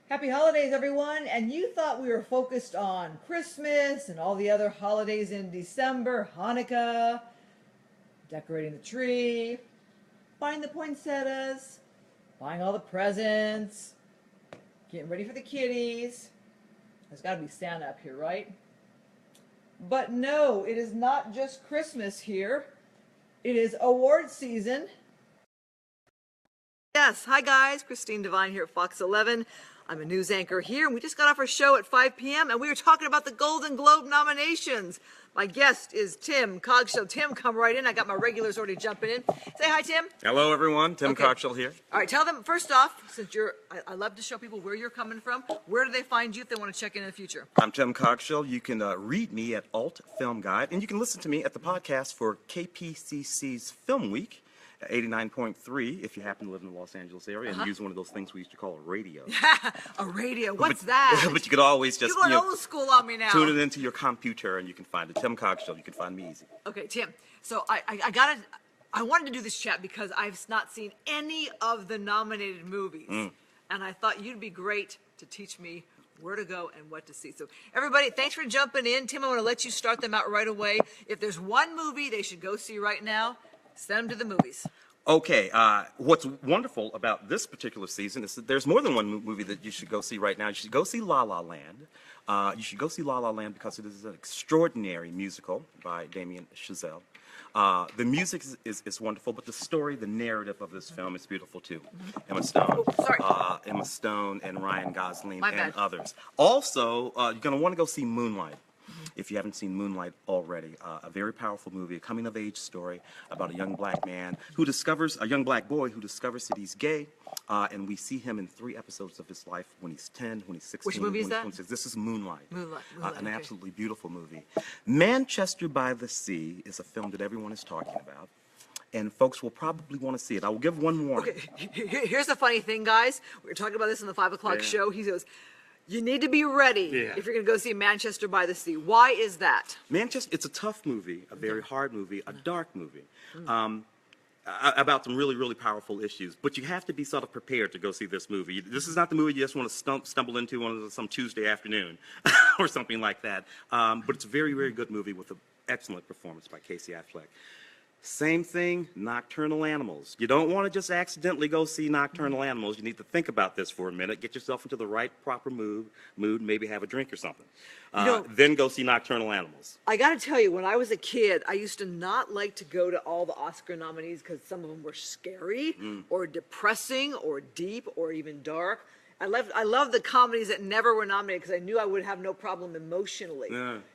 Happy holidays, everyone. And you thought we were focused on Christmas and all the other holidays in December, Hanukkah, decorating the tree, buying the poinsettias, buying all the presents, getting ready for the kiddies. There's got to be Santa up here, right? But no, it is not just Christmas here. It is award season. Yes, hi guys, Christine Devine here at Fox 11. I'm a news anchor here, and we just got off our show at 5 p.m. and we were talking about the Golden Globe nominations. My guest is Tim Cogshell. Tim, come right in. I got my regulars already jumping in. Say hi, Tim. Hello, everyone. Tim Cogshell here. All right, tell them first off, since I love to show people where you're coming from. Where do they find you if they want to check in the future? I'm Tim Cogshell. You can read me at Alt Film Guide, and you can listen to me at the podcast for KPCC's Film Week. 89.3 if you happen to live in the Los Angeles area and use one of those things we used to call a radio. A radio? What's that? But you could always just You're going old school on me now. Tune it into your computer and you can find it. Tim Cogshell. You can find me easy. Okay, Tim. So I wanted to do this chat because I've not seen any of the nominated movies. And I thought you'd be great to teach me where to go and what to see. So everybody, thanks for jumping in. Tim, I want to let you start them out right away. If there's one movie they should go see right now, send them to the movies. Okay, what's wonderful about this particular season is that there's more than one movie that you should go see right now. You should go see La La Land. You should go see La La Land because it is an extraordinary musical by Damien Chazelle. The music is wonderful, but the story, the narrative of this film is beautiful too. Emma Stone and Ryan Gosling and others. Also, you're going to want to go see Moonlight. If you haven't seen Moonlight already, a very powerful movie, a coming-of-age story about a young black man a young black boy who discovers that he's gay, and we see him in 3 episodes of his life when he's 10, when he's 16, Which movie is that? This is Moonlight. Moonlight, an absolutely beautiful movie. Manchester by the Sea is a film that everyone is talking about, and folks will probably want to see it. I will give one warning. Okay, here's the funny thing, guys. We were talking about this in the 5 o'clock show. He goes, you need to be ready if you're going to go see Manchester by the Sea. Why is that? Manchester, it's a tough movie, a very hard movie, a dark movie, about some really, really powerful issues. But you have to be sort of prepared to go see this movie. This is not the movie you just want to stumble into on some Tuesday afternoon or something like that. But it's a very, very good movie with an excellent performance by Casey Affleck. Same thing, Nocturnal Animals. You don't want to just accidentally go see Nocturnal Animals. You need to think about this for a minute, get yourself into the right, proper mood, maybe have a drink or something. Then go see Nocturnal Animals. I got to tell you, when I was a kid, I used to not like to go to all the Oscar nominees because some of them were scary or depressing or deep or even dark. I love the comedies that never were nominated because I knew I would have no problem emotionally.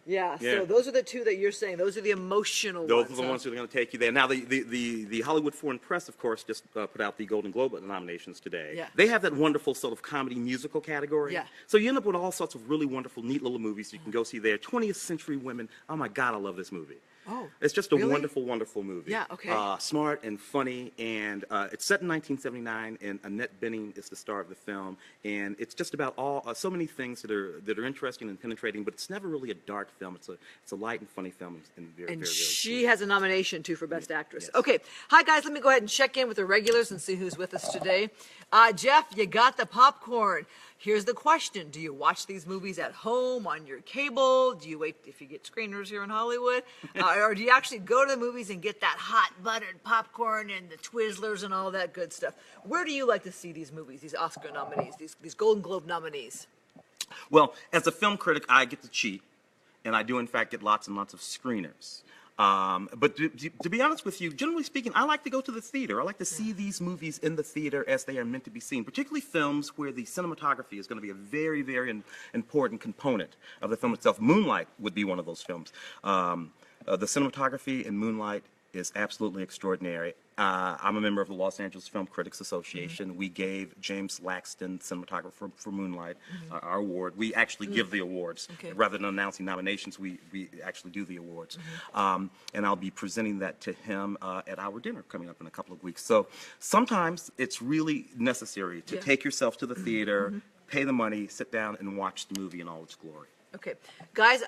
Yeah. So those are the two that you're saying. Those are the emotional ones. Those are the ones that are going to take you there. Now, the Hollywood Foreign Press, of course, just put out the Golden Globe nominations today. Yeah. They have that wonderful sort of comedy musical category. Yeah. So you end up with all sorts of really wonderful, neat little movies you can go see there. 20th Century Women. Oh, my God, I love this movie. Oh, it's just a really? wonderful, wonderful movie. Yeah, okay. Smart and funny, and it's set in 1979, and Annette Bening is the star of the film, and it's just about so many things that are interesting and penetrating, but it's never really a dark film. It's a light and funny film, and very she has a nomination too for Best Actress. Yes. Okay, hi guys, let me go ahead and check in with the regulars and see who's with us today. Jeff, you got the popcorn. Here's the question. Do you watch these movies at home, on your cable? Do you wait if you get screeners here in Hollywood? Or do you actually go to the movies and get that hot buttered popcorn and the Twizzlers and all that good stuff? Where do you like to see these movies, these Oscar nominees, these Golden Globe nominees? Well, as a film critic, I get to cheat, and I do, in fact, get lots and lots of screeners. But to be honest with you, generally speaking, I like to go to the theater. I like to see these movies in the theater as they are meant to be seen, particularly films where the cinematography is going to be a very, very important component of the film itself. Moonlight would be one of those films. The cinematography in Moonlight is absolutely extraordinary. I'm a member of the Los Angeles Film Critics Association. We gave James Laxton, cinematographer for Moonlight, our award. We actually give the awards. Rather than announcing nominations, we actually do the awards. And I'll be presenting that to him at our dinner coming up in a couple of weeks. So sometimes it's really necessary to take yourself to the theater, pay the money, sit down and watch the movie in all its glory. Okay, guys,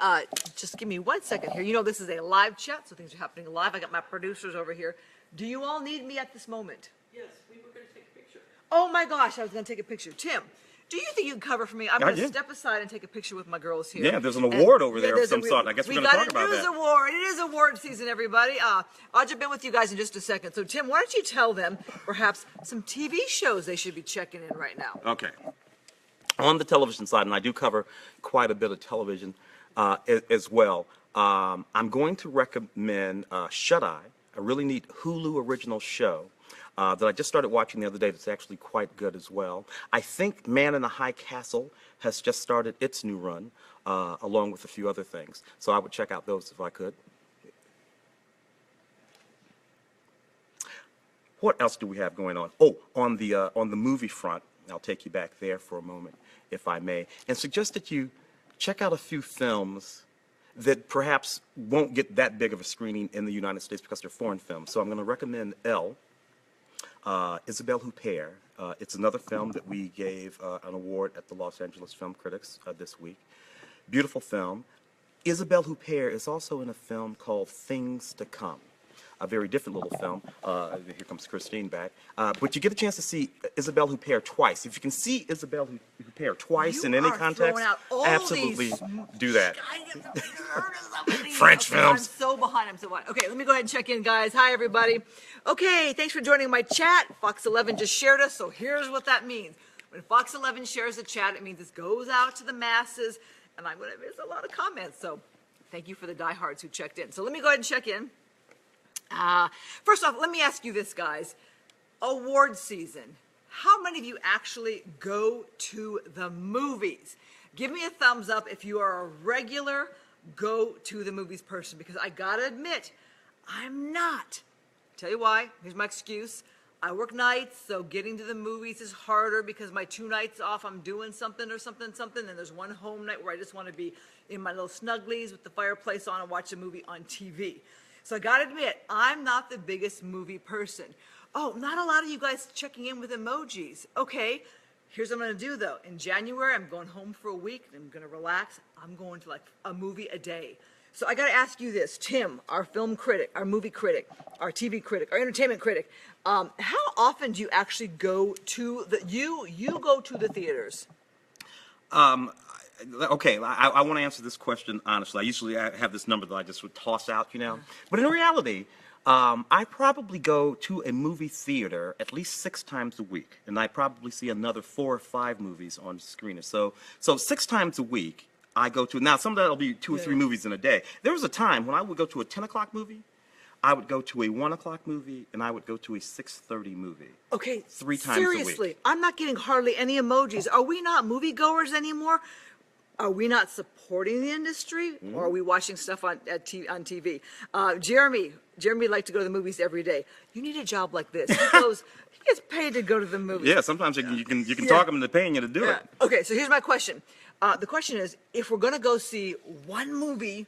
just give me 1 second here. You know this is a live chat, so things are happening live. I got my producers over here. Do you all need me at this moment? Yes, we were going to take a picture. Oh my gosh, I was going to take a picture. Tim, Do you think you can cover for me? I'm going to step aside and take a picture with my girls here. Yeah, there's an award over there of some sort. I guess we're going to talk about that. We got a news award. It is award season, everybody. I'll jump in with you guys in just a second. So, Tim, why don't you tell them perhaps some TV shows they should be checking in right now? Okay. On the television side, and I do cover quite a bit of television as well, I'm going to recommend Shut Eye, a really neat Hulu original show that I just started watching the other day that's actually quite good as well. I think Man in the High Castle has just started its new run, along with a few other things. So I would check out those if I could. What else do we have going on? Oh, on the movie front, I'll take you back there for a moment, if I may, and suggest that you check out a few films that perhaps won't get that big of a screening in the United States because they're foreign films. So I'm going to recommend Elle, Isabelle Huppert. It's another film that we gave an award at the Los Angeles Film Critics this week. Beautiful film. Isabelle Huppert is also in a film called Things to Come. A very different little film. Here comes Christine back. But you get a chance to see Isabelle Huppert twice. If you can see Isabelle Huppert twice in any context, absolutely do that. French films. I'm so behind. Okay, let me go ahead and check in, guys. Hi, everybody. Okay, thanks for joining my chat. Fox 11 just shared us, so here's what that means. When Fox 11 shares a chat, it means this goes out to the masses, and I'm going to miss a lot of comments. So thank you for the diehards who checked in. So let me go ahead and check in. First off, let me ask you this, guys. Award season. How many of you actually go to the movies? Give me a thumbs up if you are a regular go to the movies person, because I gotta admit, I'm not. Tell you why. Here's my excuse. I work nights, so getting to the movies is harder because my 2 nights off, I'm doing something, and there's one home night where I just want to be in my little snugglies with the fireplace on and watch a movie on TV. So I gotta admit, I'm not the biggest movie person. Oh, not a lot of you guys checking in with emojis. Okay, here's what I'm gonna do though. In January, I'm going home for a week. I'm gonna relax. I'm going to like a movie a day. So I gotta ask you this, Tim, our film critic, our movie critic, our TV critic, our entertainment critic. How often do you actually go to you go to the theaters? Okay, I want to answer this question honestly. I usually have this number that I just would toss out, you know. But in reality, I probably go to a movie theater at least 6 times a week, and I probably see another 4 or 5 movies on screeners. So 6 times a week I go to. Now, some of that will be 2 or 3 movies in a day. There was a time when I would go to a 10 o'clock movie, I would go to a 1 o'clock movie, and I would go to a 6:30 movie. Okay, 3 times a week. Seriously, I'm not getting hardly any emojis. Are we not moviegoers anymore? Are we not supporting the industry, or are we watching stuff on TV? Jeremy likes to go to the movies every day. You need a job like this. He gets paid to go to the movies. Yeah, sometimes you can talk them into paying you to do it. Okay, so here's my question. The question is, if we're going to go see one movie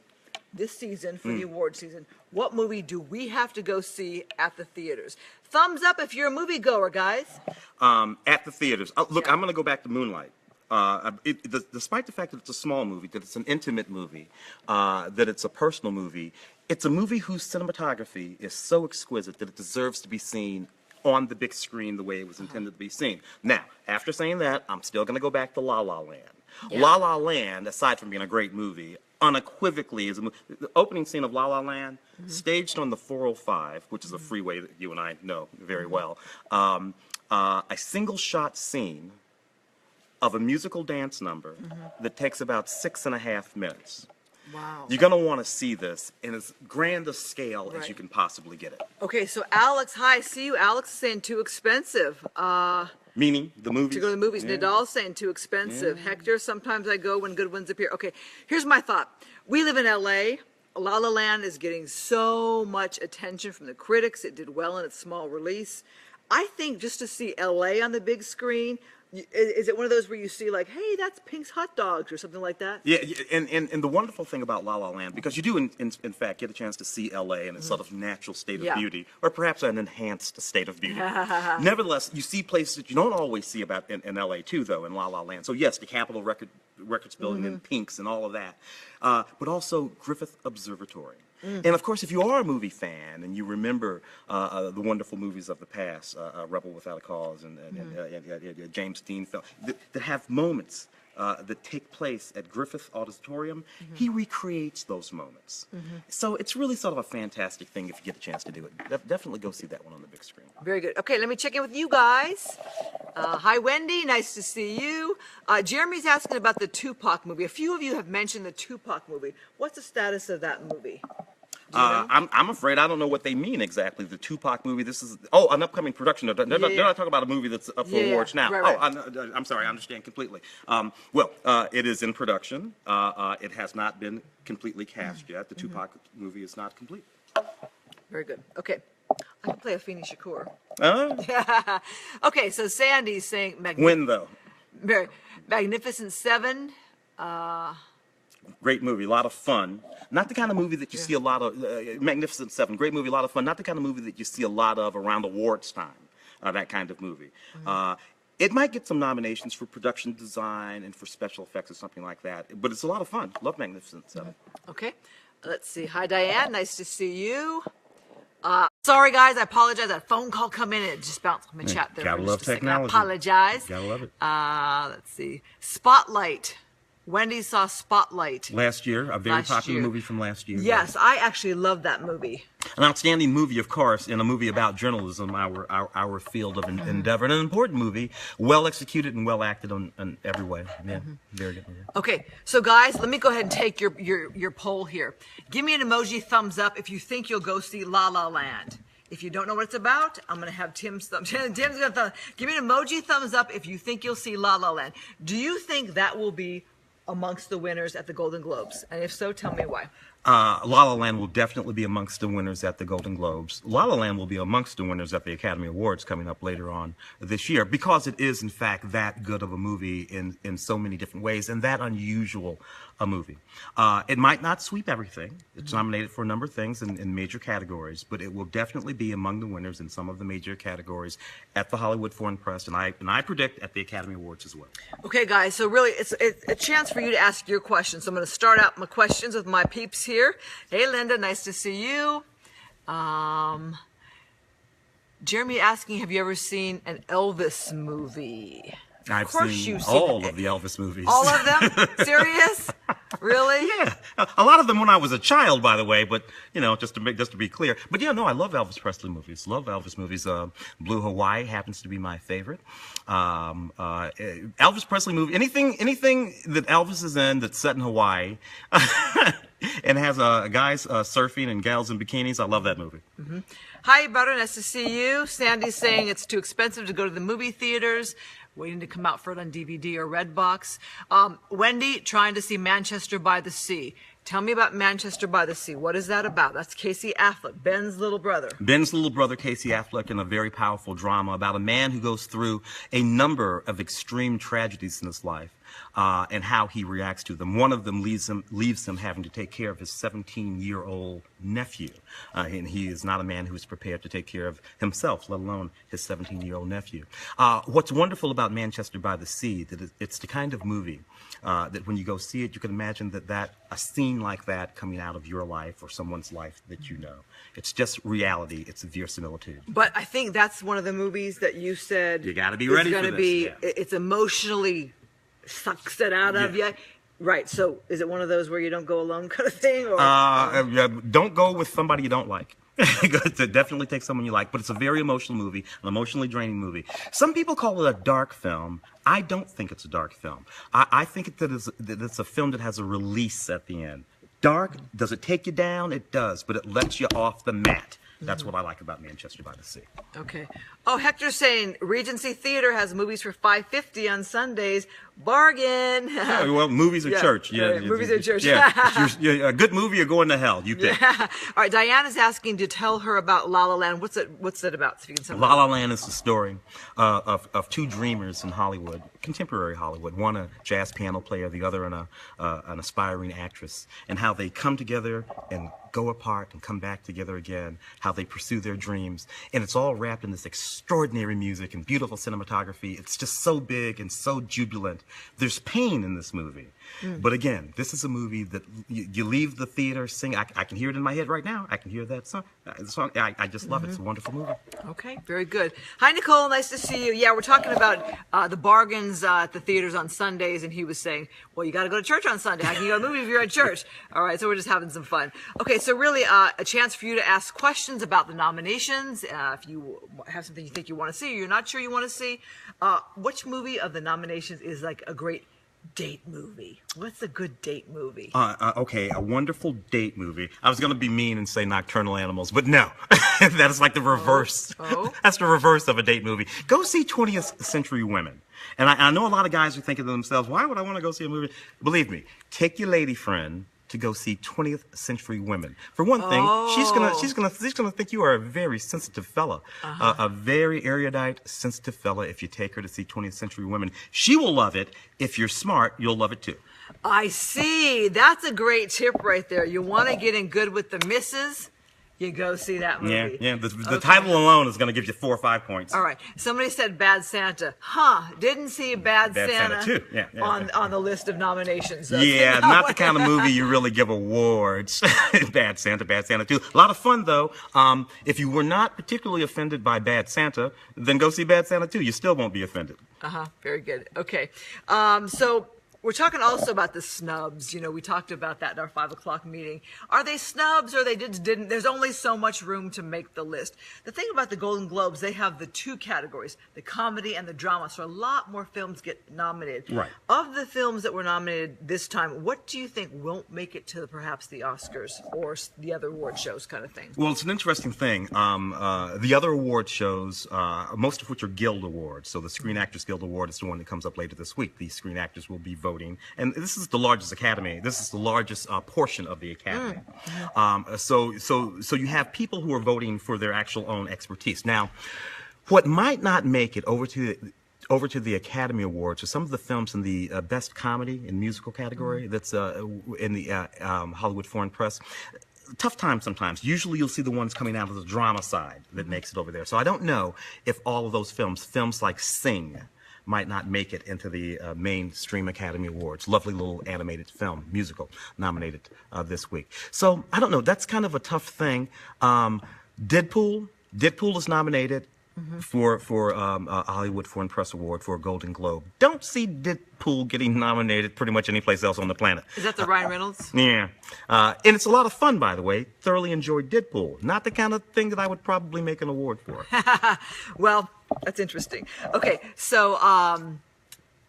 this season for the award season, what movie do we have to go see at the theaters? Thumbs up if you're a moviegoer, guys. At the theaters. Look, I'm going to go back to Moonlight. Despite the fact that it's a small movie, that it's an intimate movie, that it's a personal movie, it's a movie whose cinematography is so exquisite that it deserves to be seen on the big screen the way it was intended to be seen. Now, after saying that, I'm still going to go back to La La Land. Yeah. La La Land, aside from being a great movie, unequivocally is a movie. The opening scene of La La Land, staged on the 405, which is a freeway that you and I know very well, a single-shot scene of a musical dance number that takes about 6.5 minutes. Wow. You're going to want to see this in as grand a scale as you can possibly get it. Okay, so Alex, hi, see you. Alex is saying too expensive. Meaning the movies? To go to the movies. Yeah. Nadal's saying too expensive. Yeah. Hector, sometimes I go when good ones appear. Okay, here's my thought. We live in LA. La La Land is getting so much attention from the critics. It did well in its small release. I think just to see LA on the big screen, is it one of those where you see like, hey, that's Pink's Hot Dogs or something like that? Yeah, and the wonderful thing about La La Land, because you do in fact get a chance to see LA in its sort of natural state of beauty, or perhaps an enhanced state of beauty. Nevertheless, you see places that you don't always see about in LA too, though, in La La Land. So yes, the Capitol Records building and Pink's and all of that, but also Griffith Observatory. And of course, if you are a movie fan and you remember the wonderful movies of the past, Rebel Without a Cause and James Dean film, that have moments that take place at Griffith Auditorium, he recreates those moments. So it's really sort of a fantastic thing if you get a chance to do it. Definitely go see that one on the big screen. Very good. Okay, let me check in with you guys. Hi, Wendy. Nice to see you. Jeremy's asking about the Tupac movie. A few of you have mentioned the Tupac movie. What's the status of that movie? I'm afraid I don't know what they mean exactly. The Tupac movie. This is an upcoming production. They're not talking about a movie that's up for awards now. Right. I'm sorry. I understand completely. It is in production. It has not been completely cast yet. The Tupac movie is not complete. Very good. Okay. I can play Afeni Shakur. Uh, Okay, so Sandy's saying when though? Magnificent Seven. Great movie, a lot of fun. Not the kind of movie that you see a lot of. Magnificent Seven, great movie, a lot of fun. Not the kind of movie that you see a lot of around awards time. That kind of movie. It might get some nominations for production design and for special effects or something like that. But it's a lot of fun. Love Magnificent Seven. Okay, let's see. Hi, Diane. Nice to see you. Sorry, guys. I apologize. That phone call come in and it just bounced from the chat there. Gotta for love just a second. technology. I apologize. Gotta love it. Let's see. Spotlight. Wendy saw Spotlight. Last year, a very Last popular year. movie from last year. Yes, I actually love that movie. An outstanding movie, of course, and a movie about journalism, our field of endeavor, and an important movie, well executed and well acted in every way. Yeah, very good movie. Okay, so guys, let me go ahead and take your poll here. Give me an emoji thumbs up if you think you'll go see La La Land. If you don't know what it's about, I'm going to have Tim's going to give me an emoji thumbs up if you think you'll see La La Land. Do you think that will be amongst the winners at the Golden Globes? And if so, tell me why. La La Land will definitely be amongst the winners at the Golden Globes. La La Land will be amongst the winners at the Academy Awards coming up later on this year because it is, in fact, that good of a movie in so many different ways and that unusual a movie. It might not sweep everything. It's nominated for a number of things in major categories, but it will definitely be among the winners in some of the major categories at the Hollywood Foreign Press, and I predict at the Academy Awards as well. Okay, guys, so really it's a chance for you to ask your questions. So I'm going to start out my questions with my peeps here. Hey, Linda, nice to see you. Jeremy asking, have you ever seen an Elvis movie? I've Of course seen you've seen all it. of the Elvis movies. All of them? Serious? Really? Yeah, a lot of them when I was a child, by the way. But just to be clear. But I love Elvis Presley movies. Love Elvis movies. Blue Hawaii happens to be my favorite. Elvis Presley movie. Anything that Elvis is in that's set in Hawaii, and has guys surfing and gals in bikinis. I love that movie. Hi, brother. Nice to see you. Sandy's saying it's too expensive to go to the movie theaters. Waiting to come out for it on DVD or Redbox. Wendy, trying to see Manchester by the Sea. Tell me about Manchester by the Sea. What is that about? That's Casey Affleck, Ben's little brother. Ben's little brother, Casey Affleck, in a very powerful drama about a man who goes through a number of extreme tragedies in his life and how he reacts to them. One of them leaves him having to take care of his 17-year-old nephew. And he is not a man who is prepared to take care of himself, let alone his 17-year-old nephew. What's wonderful about Manchester by the Sea, that it's the kind of movie that when you go see it, you can imagine that a scene like that coming out of your life or someone's life that you know. It's just reality. It's verisimilitude. But I think that's one of the movies that you said You got to be ready for gonna this. be, Yeah. it's emotionally sucks it out of you. Right. So is it one of those where you don't go alone kind of thing? Or Don't go with somebody you don't like. Definitely take someone you like, but it's a very emotional movie, an emotionally draining movie. Some people call it a dark film. I don't think it's a dark film. I think that it's a film that has a release at the end. Dark, does it take you down? It does, but it lets you off the mat. That's what I like about Manchester by the Sea. Okay. Oh, Hector's saying Regency Theater has movies for $5.50 on Sundays. Bargain. Yeah, well, movies are church. Yeah, movies are church. Yeah, a good movie or going to hell. You pick. All right, Diana's asking to tell her about La La Land. What's it about? So you can tell La La Land is the story of two dreamers in Hollywood, contemporary Hollywood. One a jazz piano player, the other an aspiring actress, and how they come together and go apart and come back together again, how they pursue their dreams. And it's all wrapped in this extraordinary music and beautiful cinematography. It's just so big and so jubilant. There's pain in this movie. But again, this is a movie that you leave the theater singing. I can hear it in my head right now. I can hear that song. I just love it. It's a wonderful movie. Okay, very good. Hi, Nicole. Nice to see you. Yeah, we're talking about the bargains at the theaters on Sundays, and he was saying, well, you got to go to church on Sunday. How can you go to a movie if you're at church? All right, so we're just having some fun. Okay, so really a chance for you to ask questions about the nominations. If you have something you think you want to see or you're not sure you want to see, which movie of the nominations is like a great date movie? What's a good date movie? Okay, a wonderful date movie. I was going to be mean and say Nocturnal Animals, but no. That is like the reverse. Oh. That's the reverse of a date movie. Go see 20th Century Women. And I know a lot of guys are thinking to themselves, why would I want to go see a movie? Believe me, take your lady friend to go see 20th Century Women. For one thing, she's gonna think you are a very sensitive fella, a very erudite, sensitive fella. If you take her to see 20th Century Women, she will love it. If you're smart, you'll love it too. I see. That's a great tip right there. You want to get in good with the missus, you go see that movie. Yeah. The title alone is going to give you 4 or 5 points. All right. Somebody said Bad Santa. Didn't see Bad Santa too. Yeah, on the list of nominations. Yeah, not the kind of movie you really give awards. Bad Santa 2. A lot of fun, though. If you were not particularly offended by Bad Santa, then go see Bad Santa 2. You still won't be offended. Very good. Okay. So we're talking also about the snubs. You know, we talked about that in our 5 o'clock meeting. Are they snubs or they just didn't? There's only so much room to make the list. The thing about the Golden Globes, they have the 2 categories, the comedy and the drama. So a lot more films get nominated. Right. Of the films that were nominated this time, what do you think won't make it to perhaps the Oscars or the other award shows kind of thing? Well, it's an interesting thing. The other award shows, most of which are Guild Awards. So the Screen Actors Guild Award is the one that comes up later this week. The Screen Actors will be voting. And this is the largest academy. This is the largest portion of the academy. So you have people who are voting for their actual own expertise. Now, what might not make it over to the Academy Awards are some of the films in the Best Comedy and Musical category that's in the Hollywood Foreign Press. Tough time sometimes. Usually you'll see the ones coming out of the drama side that makes it over there. So I don't know if all of those films like Sing, might not make it into the mainstream Academy Awards. Lovely little animated film, musical, nominated this week. So I don't know. That's kind of a tough thing. Deadpool is nominated for a Hollywood Foreign Press Award for a Golden Globe. Don't see Deadpool getting nominated pretty much any place else on the planet. Is that the Ryan Reynolds? Yeah. And it's a lot of fun, by the way. Thoroughly enjoyed Deadpool. Not the kind of thing that I would probably make an award for. Well, that's interesting. Okay, so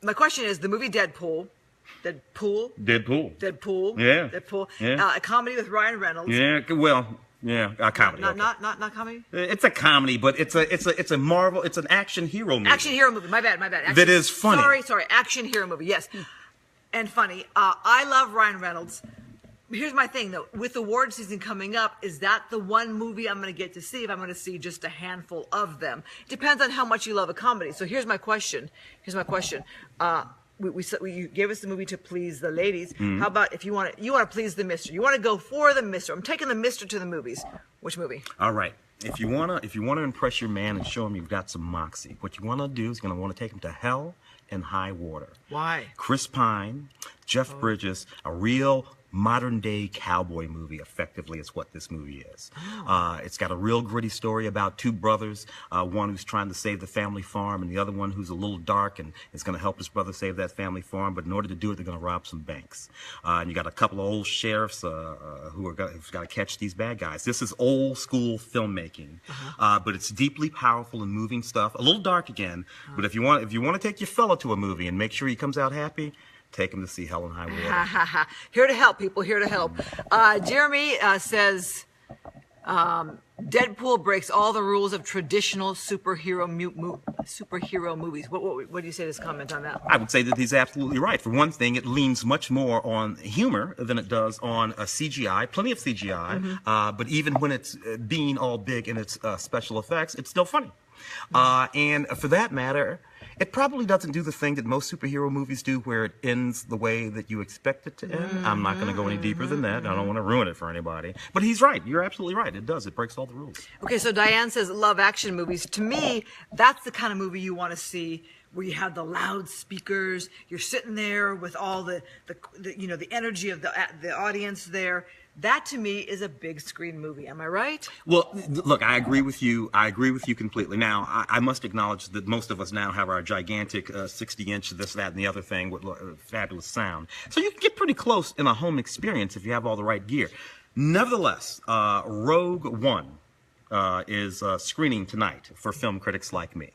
my question is the movie Deadpool. Yeah. Deadpool. Yeah. A comedy with Ryan Reynolds. Yeah. Well. Yeah, a comedy. Not comedy. It's a comedy, but it's a Marvel. It's an action hero movie. Action hero movie. My bad. That is funny. Sorry. Action hero movie. Yes, and funny. I love Ryan Reynolds. Here's my thing though. With award season coming up, is that the one movie I'm going to get to see if I'm going to see just a handful of them? Depends on how much you love a comedy. So here's my question. You gave us the movie to please the ladies. How about if you want to please the mister? You want to go for the mister. I'm taking the mister to the movies. Which movie? All right. If you wanna impress your man and show him you've got some moxie, what you wanna do is you're gonna want to take him to Hell and High Water. Why? Chris Pine, Jeff Bridges, a real modern-day cowboy movie, effectively, is what this movie is. It's got a real gritty story about 2 brothers, one who's trying to save the family farm and the other one who's a little dark and is going to help his brother save that family farm, but in order to do it, they're going to rob some banks. And you got a couple of old sheriffs who've got to catch these bad guys. This is old-school filmmaking, but it's deeply powerful and moving stuff. A little dark again, but if you want to take your fella to a movie and make sure he comes out happy, take him to see Hell and High Water. Here to help, people. Here to help. Jeremy says Deadpool breaks all the rules of traditional superhero movies. What do you say to this comment on that? I would say that he's absolutely right. For one thing, it leans much more on humor than it does on CGI. Plenty of CGI. But even when it's being all big in its special effects, it's still funny. And for that matter, it probably doesn't do the thing that most superhero movies do where it ends the way that you expect it to end. I'm not going to go any deeper than that. I don't want to ruin it for anybody. But he's right. You're absolutely right. It does. It breaks all the rules. Okay, so Diane says love action movies. To me, that's the kind of movie you want to see where you have the loudspeakers, you're sitting there with all the energy of the audience there. That to me is a big screen movie. Am I right? Well, look, I agree with you. I agree with you completely. Now, I must acknowledge that most of us now have our gigantic 60-inch this, that, and the other thing with fabulous sound. So you can get pretty close in a home experience if you have all the right gear. Nevertheless, Rogue One is screening tonight for film critics like me.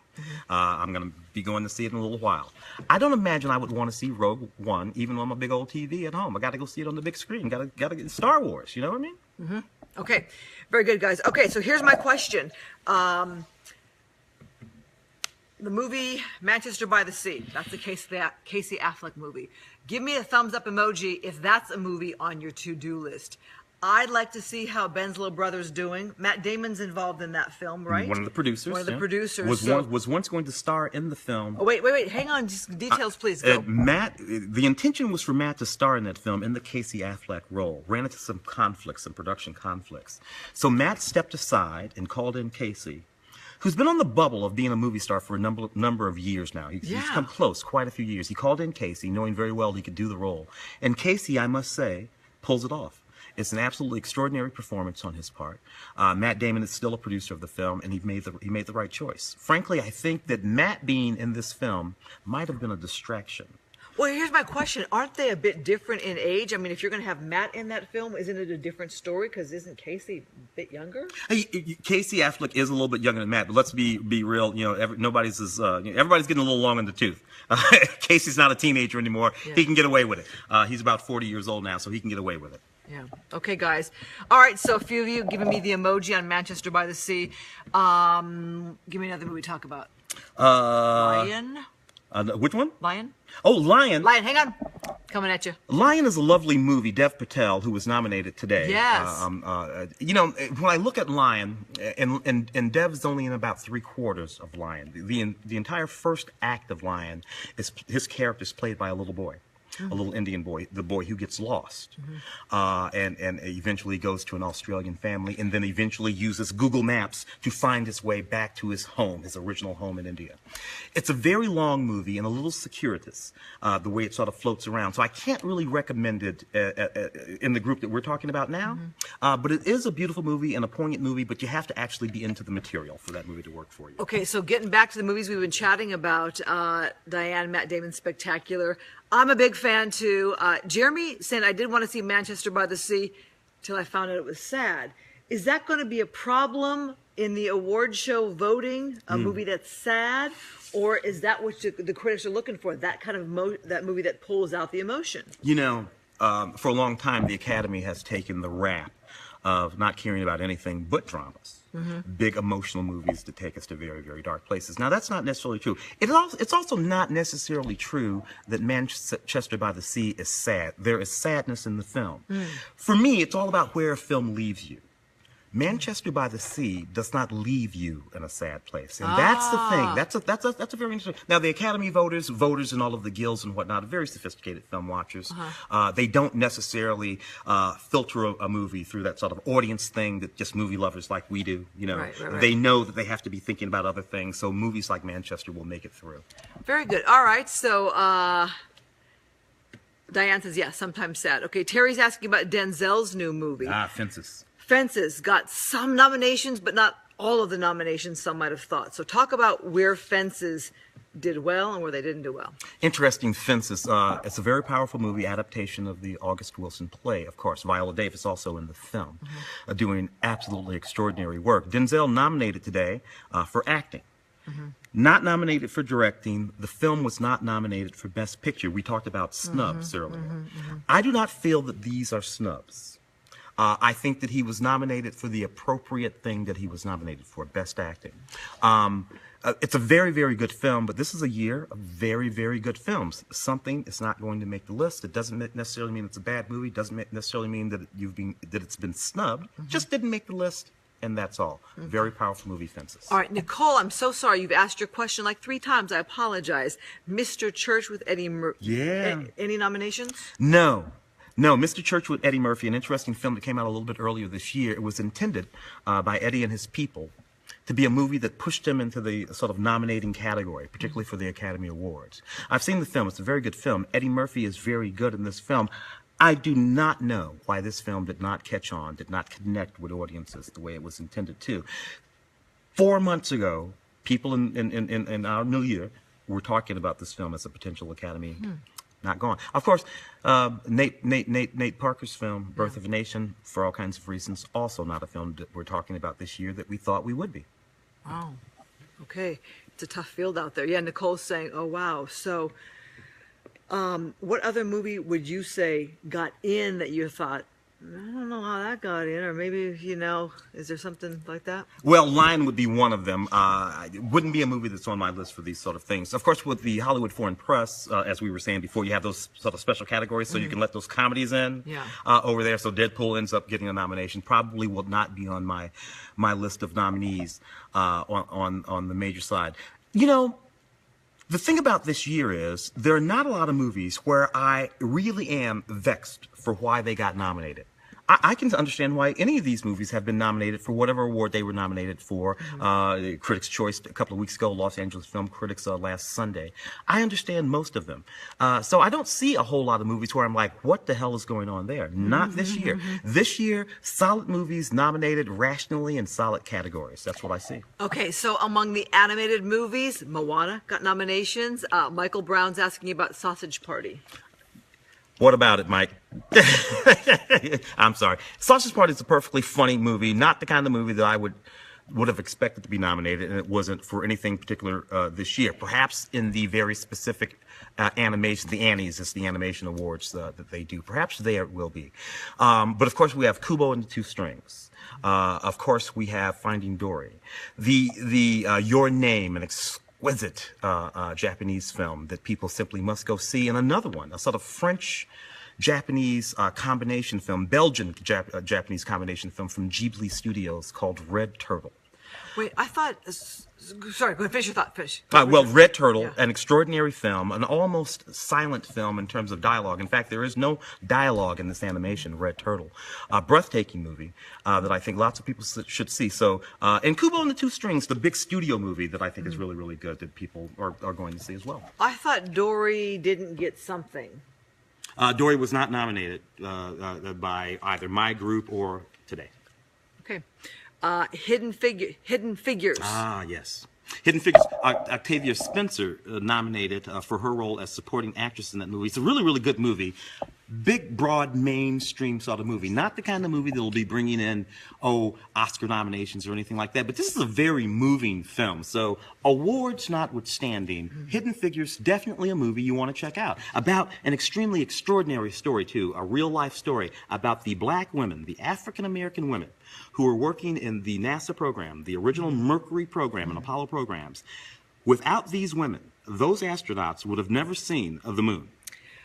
I'm going to be going to see it in a little while. I don't imagine I would want to see Rogue One even on my big old TV at home. I got to go see it on the big screen. Got to get Star Wars. You know what I mean? Okay, very good, guys. Okay, so here's my question. The movie Manchester by the Sea. That's the Casey Affleck movie. Give me a thumbs up emoji if that's a movie on your to-do list. I'd like to see how Ben's little brother's doing. Matt Damon's involved in that film, right? One of the producers. One of the producers. Was once going to star in the film. Oh, wait. Hang on. Just details, please. Go. The intention was for Matt to star in that film in the Casey Affleck role. Ran into some conflicts, some production conflicts. So Matt stepped aside and called in Casey, who's been on the bubble of being a movie star for a number of years now. He's come close, quite a few years. He called in Casey, knowing very well he could do the role. And Casey, I must say, pulls it off. It's an absolutely extraordinary performance on his part. Matt Damon is still a producer of the film, and he made the right choice. Frankly, I think that Matt being in this film might have been a distraction. Well, here's my question. Aren't they a bit different in age? I mean, if you're going to have Matt in that film, isn't it a different story? Because isn't Casey a bit younger? Casey Affleck is a little bit younger than Matt, but let's be real. You know, everybody's getting a little long in the tooth. Casey's not a teenager anymore. Yeah. He can get away with it. He's about 40 years old now, so he can get away with it. Yeah. Okay, guys. All right. So a few of you giving me the emoji on Manchester by the Sea. Give me another movie to talk about. Lion. Which one? Lion. Oh, Lion. Lion. Hang on. Coming at you. Lion is a lovely movie. Dev Patel, who was nominated today. Yes. You know, when I look at Lion, and Dev's only in about 3/4 of Lion. The entire first act of Lion is his character is played by a little boy. A little Indian boy, the boy who gets lost, and eventually goes to an Australian family, and then eventually uses Google Maps to find his way back to his home, his original home in India. It's a very long movie and a little circuitous, the way it sort of floats around. So I can't really recommend it in the group that we're talking about now, but it is a beautiful movie and a poignant movie, but you have to actually be into the material for that movie to work for you. Okay, so getting back to the movies we've been chatting about, Diane, Matt Damon, Spectacular. I'm a big fan too. Jeremy said I did want to see Manchester by the Sea till I found out it was sad. Is that going to be a problem in the award show voting, a movie that's sad? Or is that what the critics are looking for, that kind of that movie that pulls out the emotion? You know, for a long time, the Academy has taken the rap of not caring about anything but dramas. Big emotional movies that take us to very, very dark places. Now, that's not necessarily true. It's also not necessarily true that Manchester by the Sea is sad. There is sadness in the film. For me, it's all about where a film leaves you. Manchester by the Sea does not leave you in a sad place, and that's the thing. That's a very interesting. Now, the Academy voters, and all of the guilds and whatnot are very sophisticated film watchers. They don't necessarily filter a movie through that sort of audience thing that just movie lovers like we do. You know, right. They know that they have to be thinking about other things. So movies like Manchester will make it through. Very good. All right, so. Diane says, yeah, sometimes sad. Okay, Terry's asking about Denzel's new movie. Fences. Fences got some nominations, but not all of the nominations some might have thought. So talk about where Fences did well and where they didn't do well. Interesting, Fences. It's a very powerful movie adaptation of the August Wilson play, of course. Viola Davis also in the film, doing absolutely extraordinary work. Denzel nominated today for acting. Not nominated for directing. The film was not nominated for Best Picture. We talked about snubs earlier. I do not feel that these are snubs. I think that he was nominated for the appropriate thing that he was nominated for, Best Acting. It's a very, very good film, but this is a year of very, very good films. Something is not going to make the list. It doesn't necessarily mean it's a bad movie. It doesn't necessarily mean that it's been snubbed. Just didn't make the list. And that's all. Very powerful movie, Fences. All right, Nicole, I'm so sorry. You've asked your question like 3 times. I apologize. Mr. Church with Eddie Murphy. Yeah. Any nominations? No, Mr. Church with Eddie Murphy, an interesting film that came out a little bit earlier this year. It was intended by Eddie and his people to be a movie that pushed him into the sort of nominating category, particularly for the Academy Awards. I've seen the film. It's a very good film. Eddie Murphy is very good in this film. I do not know why this film did not catch on, did not connect with audiences the way it was intended to. 4 months ago, people in our milieu were talking about this film as a potential Academy. Not gone. Of course, Nate Parker's film, Birth of a Nation, for all kinds of reasons, also not a film that we're talking about this year that we thought we would be. Wow. Okay. It's a tough field out there. Yeah, Nicole's saying, oh, wow. So what other movie would you say got in that you thought, I don't know how that got in, or maybe, you know, is there something like that? Well, Lion would be one of them. It wouldn't be a movie that's on my list for these sort of things. Of course, with the Hollywood Foreign Press, as we were saying before, you have those sort of special categories, so you can let those comedies in over there. So Deadpool ends up getting a nomination. Probably will not be on my list of nominees on the major side. You know, the thing about this year is there are not a lot of movies where I really am vexed for why they got nominated. I can understand why any of these movies have been nominated for whatever award they were nominated for. Critics' Choice a couple of weeks ago, Los Angeles Film Critics last Sunday. I understand most of them. So I don't see a whole lot of movies where I'm like, what the hell is going on there? Not this year. This year, solid movies nominated rationally in solid categories. That's what I see. Okay, so among the animated movies, Moana got nominations. Michael Brown's asking about Sausage Party. What about it, Mike? I'm sorry. Sausage Party is a perfectly funny movie, not the kind of movie that I would have expected to be nominated, and it wasn't for anything particular this year. Perhaps in the very specific animation, the Annies, it's the animation awards that they do. Perhaps there it will be. But of course, we have Kubo and the Two Strings. Of course, we have Finding Dory. The Your Name, an exquisite Japanese film that people simply must go see, and another one, a sort of French-Japanese combination film, Belgian-Japanese combination film from Ghibli Studios called Red Turtle. Wait, I thought... Sorry, go ahead, finish your thought. Finish. Well, Red Turtle, an extraordinary film, an almost silent film in terms of dialogue. In fact, there is no dialogue in this animation, Red Turtle. A breathtaking movie that I think lots of people should see. So, and Kubo and the Two Strings, the big studio movie that I think is really, really good that people are going to see as well. I thought Dory didn't get something. Dory was not nominated by either my group or Today. Okay. Hidden Figures. Ah, yes. Hidden Figures. Octavia Spencer nominated for her role as supporting actress in that movie. It's a really, really good movie. Big, broad, mainstream sort of movie. Not the kind of movie that will be bringing in, Oscar nominations or anything like that. But this is a very moving film. So awards notwithstanding, Hidden Figures, definitely a movie you want to check out. About an extremely extraordinary story, too. A real-life story about the black women, the African-American women, who were working in the NASA program, the original Mercury program and Apollo programs. Without these women, those astronauts would have never seen the moon.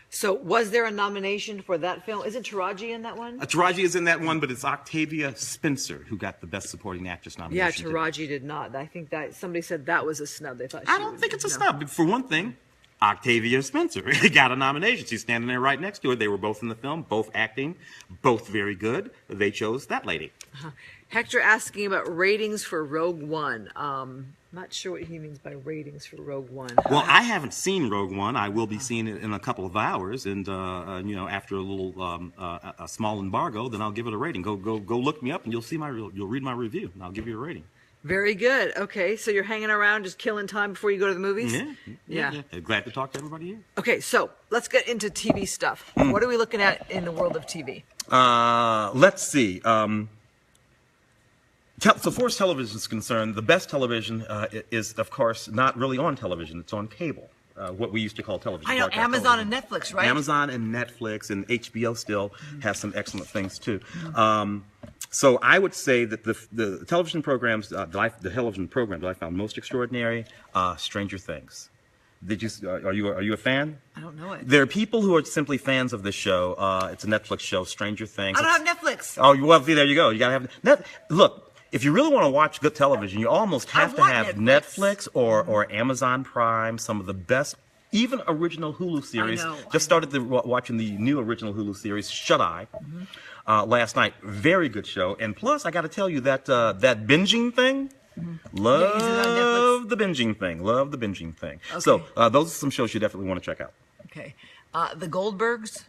So was there a nomination for that film? Isn't Taraji in that one? Taraji is in that one, but it's Octavia Spencer who got the Best Supporting Actress nomination. Yeah, Taraji did not. I think that somebody said that was a snub. They thought I don't think it's a snub. For one thing, Octavia Spencer got a nomination. She's standing there right next to her. They were both in the film, both acting, both very good. They chose that lady. Hector asking about ratings for Rogue One. Not sure what he means by ratings for Rogue One. Well, I haven't seen Rogue One. I will be seeing it in a couple of hours, and after a little a small embargo, then I'll give it a rating. Go look me up, and you'll read my review, and I'll give you a rating. Very good. Okay, so you're hanging around, just killing time before you go to the movies? Yeah. Glad to talk to everybody here. Okay, so let's get into TV stuff. What are we looking at in the world of TV? Let's see. So far as television is concerned, the best television is, of course, not really on television. It's on cable, what we used to call television. I know, Amazon and Netflix, right? Amazon and Netflix, and HBO still has some excellent things, too. So I would say that the television programs, the television program that I found most extraordinary, Stranger Things. Are you a fan? I don't know it. There are people who are simply fans of this show. It's a Netflix show, Stranger Things. I don't have Netflix. Oh, well, there you go. You gotta have look. If you really want to watch good television, you almost have to have Netflix or Amazon Prime. Some of the best, even original Hulu series. Just started watching the new original Hulu series, Shut Eye, last night. Very good show. And plus, I got to tell you that that binging thing, Love the binging thing. Love the binging thing. Okay. So those are some shows you definitely want to check out. Okay. The Goldbergs.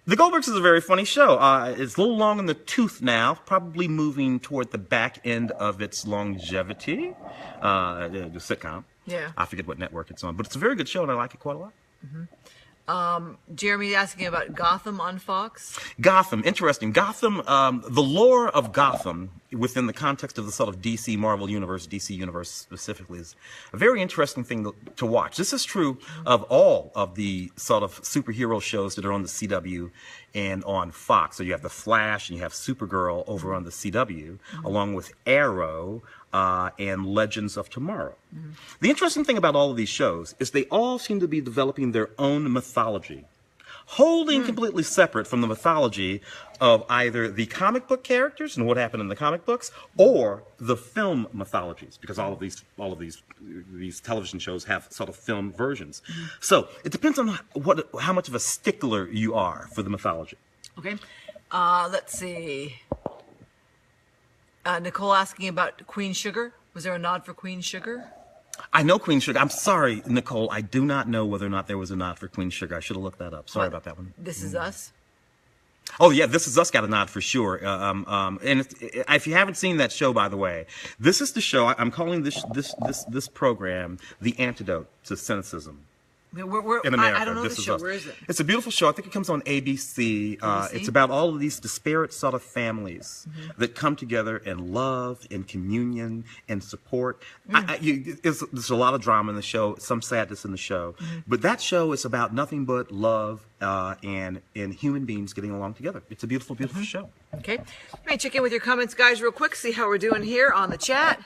The Goldbergs is a very funny show. It's a little long in the tooth now, probably moving toward the back end of its longevity. The sitcom. Yeah. I forget what network it's on, but it's a very good show, and I like it quite a lot. Jeremy asking about Gotham on Fox. Gotham, interesting. Gotham, the lore of Gotham within the context of the sort of DC Marvel universe, DC universe specifically, is a very interesting thing to watch. This is true of all of the sort of superhero shows that are on the CW and on Fox. So you have The Flash and you have Supergirl over on the CW, along with Arrow and Legends of Tomorrow. The interesting thing about all of these shows is they all seem to be developing their own mythology, holding completely separate from the mythology of either the comic book characters and what happened in the comic books, or the film mythologies, because all of these television shows have sort of film versions. So it depends on how much of a stickler you are for the mythology. Okay. Let's see. Nicole asking about Queen Sugar. Was there a nod for Queen Sugar? I know Queen Sugar. I'm sorry, Nicole. I do not know whether or not there was a nod for Queen Sugar. I should have looked that up. Sorry about that one. This Is Us. Oh yeah, This Is Us got a nod for sure. And if you haven't seen that show, by the way, this is the show. I'm calling this program the antidote to cynicism. In America. I don't know This the Is show. Us. Where is it? It's a beautiful show. I think it comes on ABC. ABC? It's about all of these disparate sort of families that come together in love, in communion, and support. There's a lot of drama in the show, some sadness in the show, but that show is about nothing but love and human beings getting along together. It's a beautiful, beautiful show. Okay. Let me check in with your comments, guys, real quick. See how we're doing here on the chat.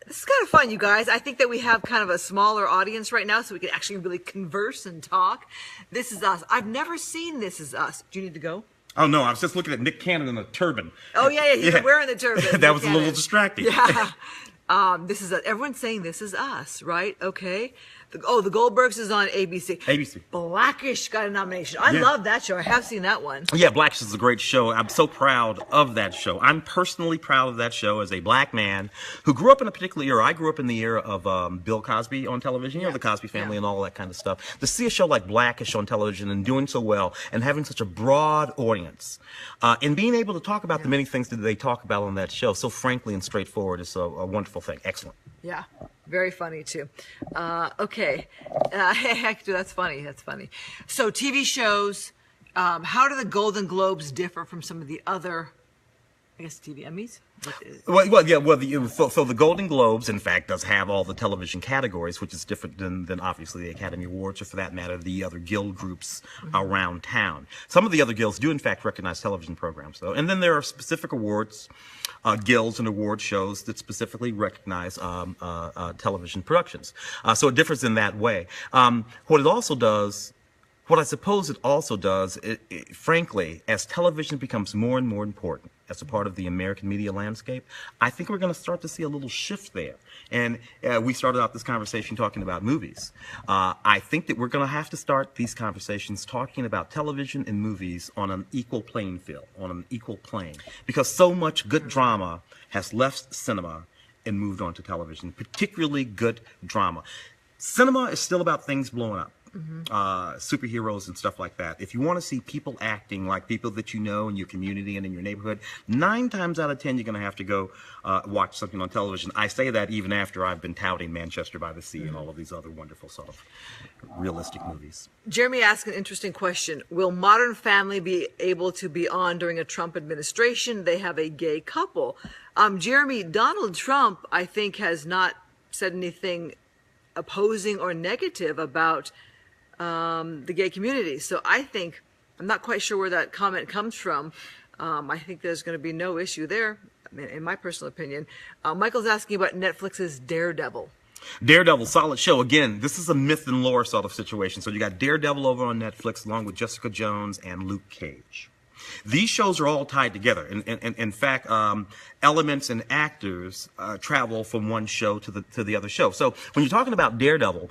This is kind of fun, you guys. I think that we have kind of a smaller audience right now, so we can actually really converse and talk. This Is Us. I've never seen This Is Us. Do you need to go? Oh no, I was just looking at Nick Cannon in a turban. Oh yeah, he's wearing the turban. That was a little distracting. Yeah. This is everyone's saying This Is Us, right? Okay. The Goldbergs is on ABC. ABC. Blackish got a nomination. I love that show. I have seen that one. Yeah, Blackish is a great show. I'm so proud of that show. I'm personally proud of that show as a black man who grew up in a particular era. I grew up in the era of Bill Cosby on television, you know, the Cosby Family and all that kind of stuff. To see a show like Blackish on television and doing so well and having such a broad audience and being able to talk about the many things that they talk about on that show so frankly and straightforward is a wonderful thing. Excellent. Yeah. Very funny too. Okay. That's funny. That's funny. So TV shows, how do the Golden Globes differ from some of the other, I guess, TV Emmys? So the Golden Globes, in fact, does have all the television categories, which is different than obviously the Academy Awards, or for that matter, the other guild groups around town. Some of the other guilds do, in fact, recognize television programs, though. And then there are specific awards, guilds and award shows that specifically recognize television productions. So it differs in that way. What I suppose it also does, frankly, as television becomes more and more important as a part of the American media landscape, I think we're going to start to see a little shift there. And we started out this conversation talking about movies. I think that we're going to have to start these conversations talking about television and movies on an equal playing field, on an equal plane, because so much good drama has left cinema and moved on to television, particularly good drama. Cinema is still about things blowing up. Superheroes and stuff like that. If you want to see people acting like people that you know in your community and in your neighborhood, 9 times out of 10 you're going to have to go watch something on television. I say that even after I've been touting Manchester by the Sea and all of these other wonderful sort of realistic movies. Jeremy asked an interesting question. Will Modern Family be able to be on during a Trump administration? They have a gay couple. Jeremy, Donald Trump, I think, has not said anything opposing or negative about the gay community. So I think, I'm not quite sure where that comment comes from. I think there's going to be no issue there, in my personal opinion. Michael's asking about Netflix's Daredevil. Daredevil, solid show. Again, this is a myth and lore sort of situation. So you got Daredevil over on Netflix along with Jessica Jones and Luke Cage. These shows are all tied together. In fact, elements and actors travel from one show to the other show. So when you're talking about Daredevil,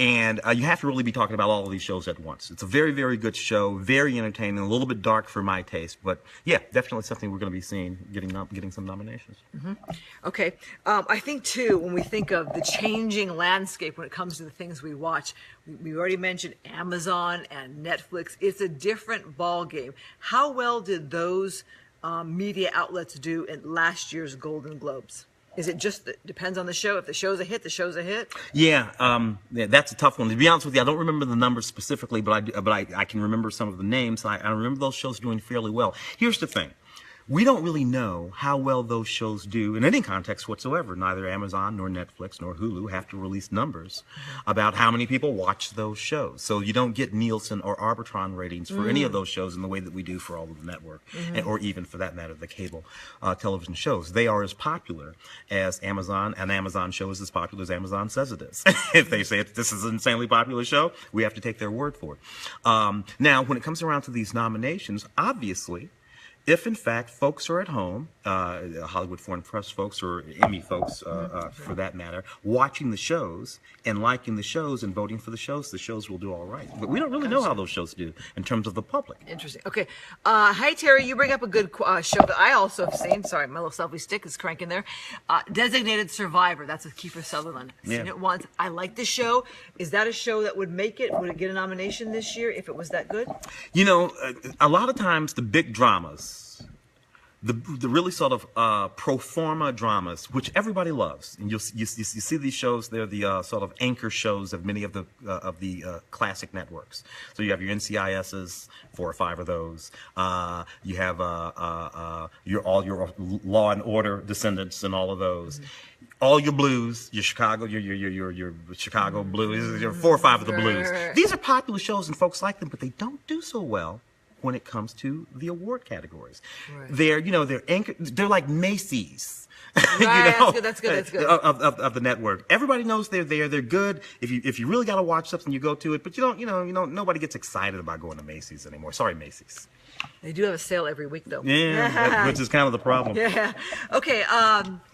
And you have to really be talking about all of these shows at once. It's a very, very good show, very entertaining, a little bit dark for my taste, but yeah, definitely something we're going to be seeing, getting some nominations. Okay. I think, too, when we think of the changing landscape when it comes to the things we watch, we already mentioned Amazon and Netflix. It's a different ball game. How well did those media outlets do in last year's Golden Globes? Is it just depends on the show? If the show's a hit, the show's a hit? Yeah, that's a tough one. To be honest with you, I don't remember the numbers specifically, but I can remember some of the names. I remember those shows doing fairly well. Here's the thing. We don't really know how well those shows do in any context whatsoever. Neither Amazon nor Netflix nor Hulu have to release numbers about how many people watch those shows. So you don't get Nielsen or Arbitron ratings for any of those shows in the way that we do for all of the network, or even for that matter, the cable television shows. They are as popular as Amazon, and Amazon show is as popular as Amazon says it is. If they say this is an insanely popular show, we have to take their word for it. Now, when it comes around to these nominations, obviously, if, in fact, folks are at home, Hollywood Foreign Press folks or Emmy folks, for that matter, watching the shows and liking the shows and voting for the shows will do all right. But we don't really know how those shows do in terms of the public. Interesting. Okay. Hi, Terry. You bring up a good show that I also have seen. Sorry, my little selfie stick is cranking there. Designated Survivor. That's with Kiefer Sutherland. I've seen it once. I like the show. Is that a show that would make it? Would it get a nomination this year if it was that good? You know, a lot of times the big dramas, the really sort of pro forma dramas, which everybody loves, and you see these shows. They're the sort of anchor shows of many of the classic networks. So you have your NCISs, 4 or 5 of those. You have all your Law and Order descendants, and all of those. All your blues, your Chicago, your Chicago blues, your 4 or 5 of the blues. These are popular shows, and folks like them, but they don't do so well when it comes to the award categories. Right. They're anchored, they're like Macy's. Right, that's good. Of the network. Everybody knows they're there. They're good. If you really got to watch something, you go to it. But nobody gets excited about going to Macy's anymore. Sorry, Macy's. They do have a sale every week, though. Yeah, which is kind of the problem. Yeah. Okay,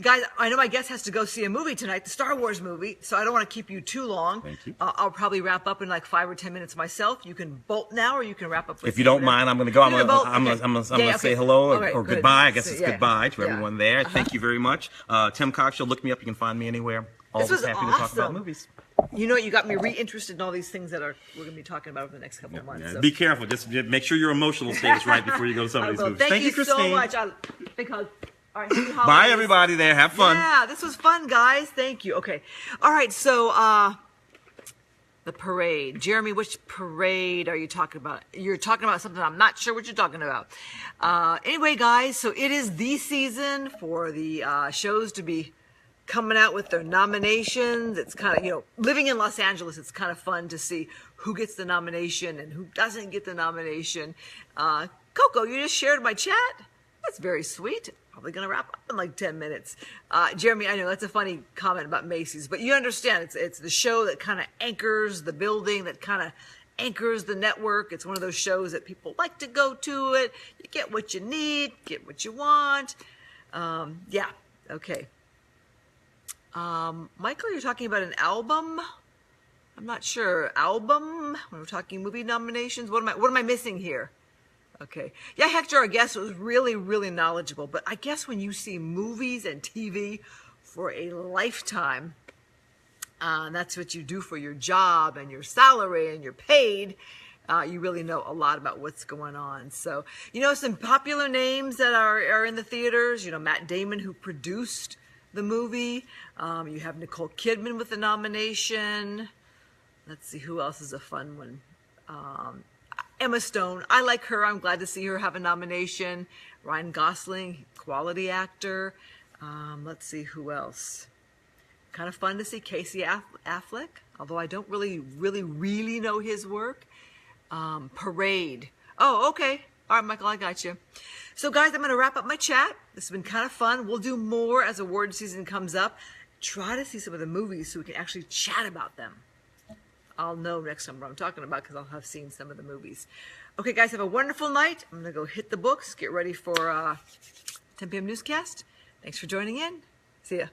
guys, I know my guest has to go see a movie tonight, the Star Wars movie, so I don't want to keep you too long. Thank you. I'll probably wrap up in like 5 or 10 minutes myself. You can bolt now, or you can wrap up with If you don't mind, I'm going to go. I'm going to say hello right, or good. goodbye. I guess it's goodbye to everyone there. Thank you very much. Tim Cogshell, look me up. You can find me anywhere. Always happy to talk about movies. You know, you got me reinterested in all these things that we're going to be talking about over the next couple of months. So. Be careful. Just make sure your emotional state is right before you go to some of these movies. Thank you, Christine. so much. Big hug. All right, happy holidays. Bye, everybody there. Have fun. Yeah, this was fun, guys. Thank you. Okay. All right, so the parade. Jeremy, which parade are you talking about? You're talking about something I'm not sure what you're talking about. Anyway, guys, so it is the season for the shows to be coming out with their nominations. It's kind of, living in Los Angeles, it's kind of fun to see who gets the nomination and who doesn't get the nomination. Coco, you just shared my chat. That's very sweet. Probably going to wrap up in like 10 minutes. Jeremy, I know that's a funny comment about Macy's, but you understand it's the show that kind of anchors the building, that kind of anchors the network. It's one of those shows that people like to go to it. You get what you need, get what you want. Yeah, okay. Michael, you're talking about an album? I'm not sure. Album? When we're talking movie nominations, what am I missing here? Okay. Yeah, Hector, our guest, was really, really knowledgeable. But I guess when you see movies and TV for a lifetime, that's what you do for your job and your salary and you're paid, you really know a lot about what's going on. So, some popular names that are in the theaters, Matt Damon, who produced the movie. You have Nicole Kidman with the nomination. Let's see, who else is a fun one? Emma Stone. I like her. I'm glad to see her have a nomination. Ryan Gosling, quality actor. Let's see, who else? Kind of fun to see Casey Affleck, although I don't really know his work. Parade. Oh, okay. All right, Michael, I got you. So, guys, I'm going to wrap up my chat. This has been kind of fun. We'll do more as award season comes up. Try to see some of the movies so we can actually chat about them. I'll know next time what I'm talking about because I'll have seen some of the movies. Okay, guys, have a wonderful night. I'm going to go hit the books, get ready for 10 p.m. newscast. Thanks for joining in. See ya.